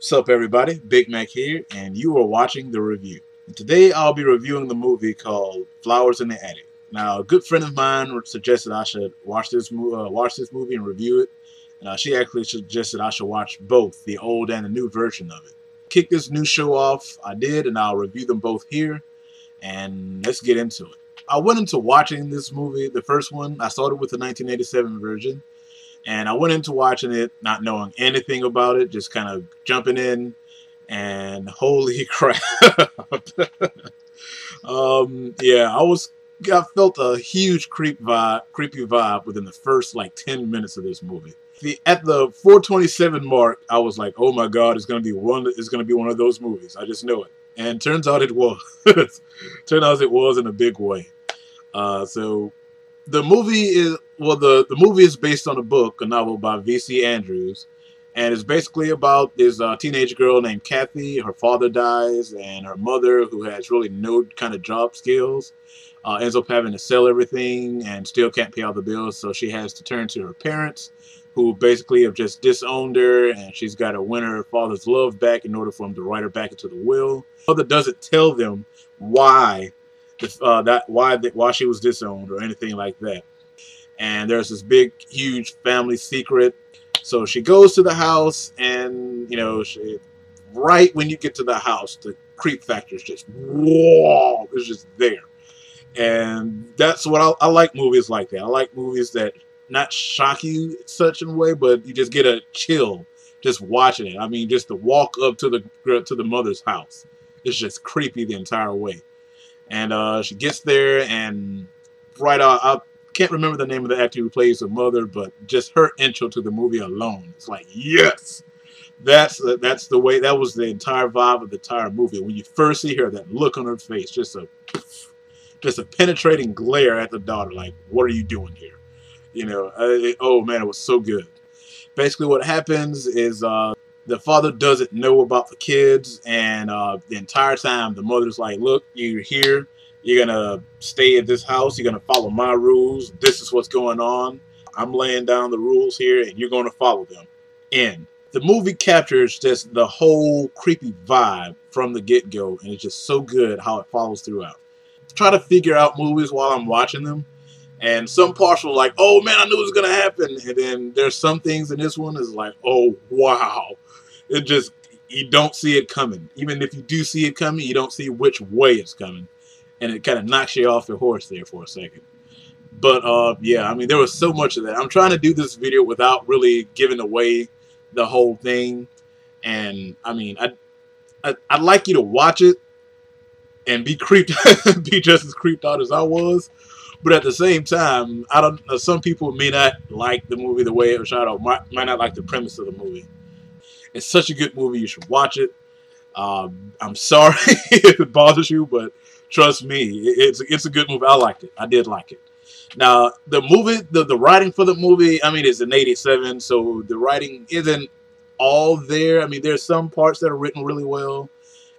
What's up, everybody? Big Mac here, and you are watching the review. And today I'll be reviewing the movie called Flowers in the Attic. Now, a good friend of mine suggested I should watch this movie and review it. And she actually suggested I should watch both, the old and the new version of it. Kick this new show off, I did, and I'll review them both here. And let's get into it. I went into watching this movie, the first one. I started with the 1987 version. And I went into watching it not knowing anything about it, just kind of jumping in, and holy crap. Yeah, I felt a huge creepy vibe within the first like 10 minutes of this movie. At the 427 mark, I was like, oh my god, it's gonna be one of those movies. I just know it. And turns out it was. Turns out it was in a big way. So the movie is the movie is based on a book, a novel by V.C. Andrews, and it's basically about this teenage girl named Kathy. Her father dies, and her mother, who has really no kind of job skills, ends up having to sell everything and still can't pay all the bills, so she has to turn to her parents, who basically have just disowned her, and she's got to win her father's love back in order for him to write her back into the will. Her mother doesn't tell them why why she was disowned or anything like that. And there's this big, huge family secret. So she goes to the house, and right when you get to the house, the creep factor is just whoa, it's just there. And that's what I like movies like that. I like movies that not shock you such in a way, but you just get a chill just watching it. I mean, just to walk up to the mother's house, it's just creepy the entire way. And she gets there, and right out, I can't remember the name of the actor who plays the mother, but just her intro to the movie alone, it's like, yes, that's the way. That was the entire vibe of the entire movie. When you first see her, that look on her face, just a penetrating glare at the daughter, like, what are you doing here? Oh man, it was so good. Basically, what happens is the father doesn't know about the kids, and the entire time the mother's like, look, you're here, you're gonna stay at this house, you're gonna follow my rules, this is what's going on, I'm laying down the rules here, and you're gonna follow them. And the movie captures just the whole creepy vibe from the get-go, and it's just so good how it follows throughout. Try to figure out movies while I'm watching them, and some parts were like, oh man, I knew it was gonna happen, and then there's some things in this one is like, oh wow. It just, you don't see it coming. Even if you do see it coming, you don't see which way it's coming. And it kind of knocks you off your horse there for a second. But, yeah, I mean, there was so much of that. I'm trying to do this video without really giving away the whole thing. And, I mean, I'd like you to watch it and be just as creeped out as I was. But at the same time, I don't know, some people may not like the movie the way it was shot, or might not like the premise of the movie. It's such a good movie. You should watch it. I'm sorry if it bothers you, but trust me, it's a good movie. I liked it. I did like it. Now, the movie, the writing for the movie, I mean, it's in '87, so the writing isn't all there. I mean, there's some parts that are written really well,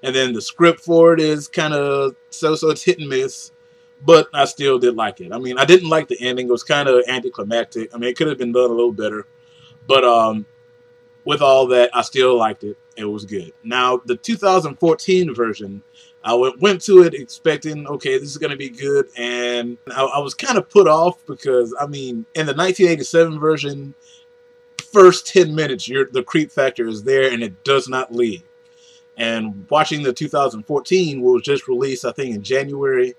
and then the script for it is kind of so it's hit and miss. But I still did like it. I mean, I didn't like the ending. It was kind of anticlimactic. I mean, it could have been done a little better, but with all that, I still liked it. It was good. Now, the 2014 version, I went to it expecting, okay, this is going to be good. And I was kind of put off because, I mean, in the 1987 version, first 10 minutes, the creep factor is there and it does not leave. And watching the 2014, which was just released, I think, in January,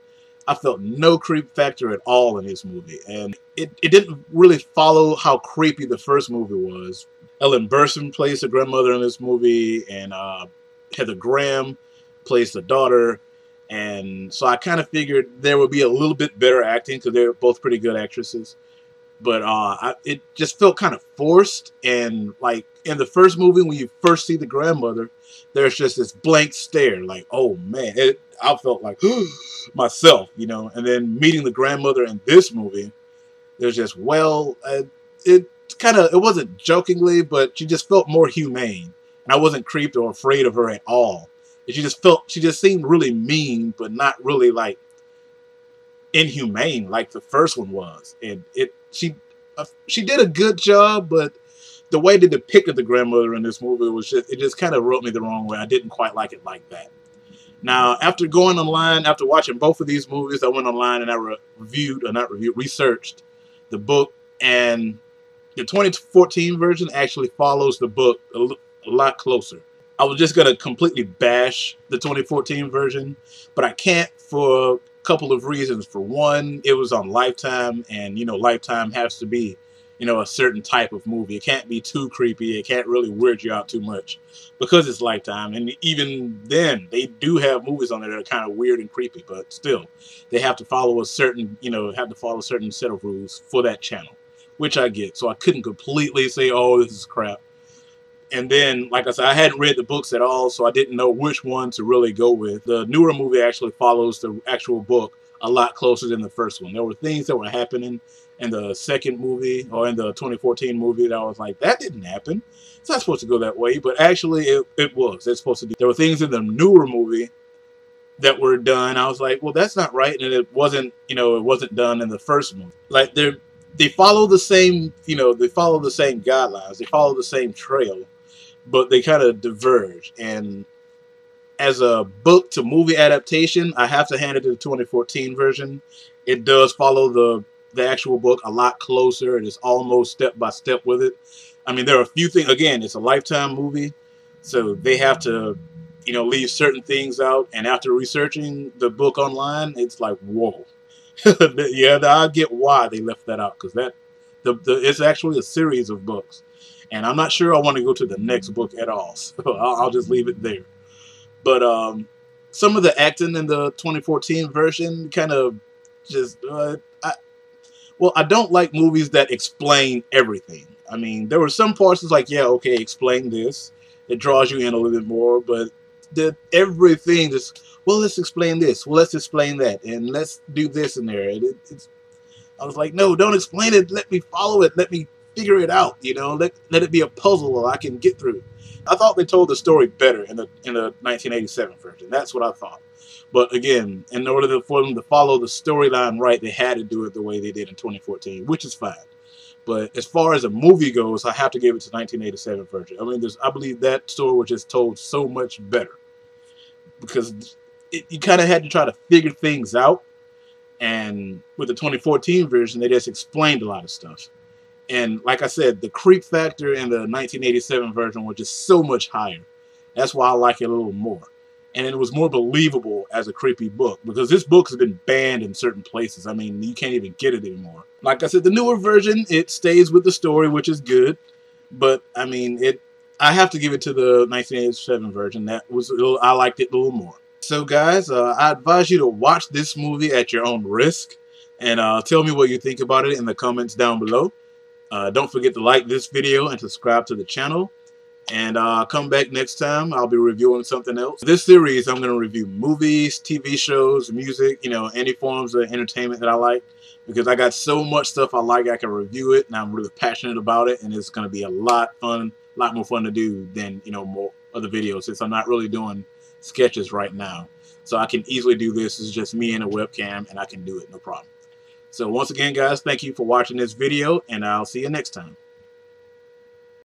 I felt no creep factor at all in this movie. And it didn't really follow how creepy the first movie was. Ellen Burstyn plays the grandmother in this movie, and Heather Graham plays the daughter. And so I kind of figured there would be a little bit better acting because they're both pretty good actresses. But it just felt kind of forced. And like in the first movie, when you first see the grandmother, there's just this blank stare, like, oh man, I felt like myself, And then meeting the grandmother in this movie, there's just, it wasn't jokingly, but she just felt more humane. And I wasn't creeped or afraid of her at all. She just seemed really mean, but not really like inhumane like the first one was. And she did a good job, but the way they depicted the grandmother in this movie was just, it just kind of rubbed me the wrong way. I didn't quite like it like that. Now, after going online, after watching both of these movies, I went online and I researched the book, and the 2014 version actually follows the book a lot closer. I was just going to completely bash the 2014 version, but I can't for a couple of reasons. For one, it was on Lifetime, and, you know, Lifetime has to be, you know, a certain type of movie. It can't be too creepy. It can't really weird you out too much because it's Lifetime. And even then, they do have movies on there that are kind of weird and creepy, but still, they have to follow a certain, you know, have to follow a certain set of rules for that channel, which I get. So I couldn't completely say, oh, this is crap. And then, like I said, I hadn't read the books at all, so I didn't know which one to really go with. The newer movie actually follows the actual book a lot closer than the first one. There were things that were happening in the second movie, or in the 2014 movie, that I was like, that didn't happen. It's not supposed to go that way, but actually it was. It's supposed to be. There were things in the newer movie that were done. I was like, well, that's not right, and it wasn't, you know, it wasn't done in the first movie. Like, they follow the same, you know, they follow the same guidelines, they follow the same trail, but they kind of diverge. And as a book to movie adaptation, I have to hand it to the 2014 version. It does follow the actual book a lot closer. It is almost step by step with it. I mean, there are a few things. Again, it's a Lifetime movie, so they have to, you know, leave certain things out. And after researching the book online, it's like, whoa. Yeah, I get why they left that out, because it's actually a series of books, and I'm not sure I want to go to the next book at all. So I'll just leave it there. But some of the acting in the 2014 version kind of just I don't like movies that explain everything. I mean, there were some parts that's like, yeah, okay, explain this. It draws you in a little bit more, but everything just, well, let's explain this. Well, let's explain that, and let's do this in there. I was like, no, don't explain it. Let me follow it. Let me figure it out. You know, let it be a puzzle I can get through. I thought they told the story better in the 1987 version. That's what I thought. But again, in order for them to follow the storyline right, they had to do it the way they did in 2014, which is fine. But as far as a movie goes, I have to give it to 1987 version. I mean, I believe that story was just told so much better, because you kind of had to try to figure things out. And with the 2014 version, they just explained a lot of stuff. And like I said, the creep factor in the 1987 version was just so much higher. That's why I like it a little more. And it was more believable as a creepy book, because this book has been banned in certain places. I mean, you can't even get it anymore. Like I said, the newer version, it stays with the story, which is good. But I mean, I have to give it to the 1987 version. I liked it a little more. So guys, I advise you to watch this movie at your own risk, and tell me what you think about it in the comments down below. Don't forget to like this video and subscribe to the channel. And come back next time. I'll be reviewing something else. This series, I'm going to review movies, TV shows, music, you know, any forms of entertainment that I like. Because I got so much stuff I like, I can review it, and I'm really passionate about it. And it's going to be a lot more fun to do than, you know, more other videos, since I'm not really doing sketches right now. So I can easily do this. It's just me and a webcam, and I can do it, no problem. So once again, guys, thank you for watching this video, and I'll see you next time.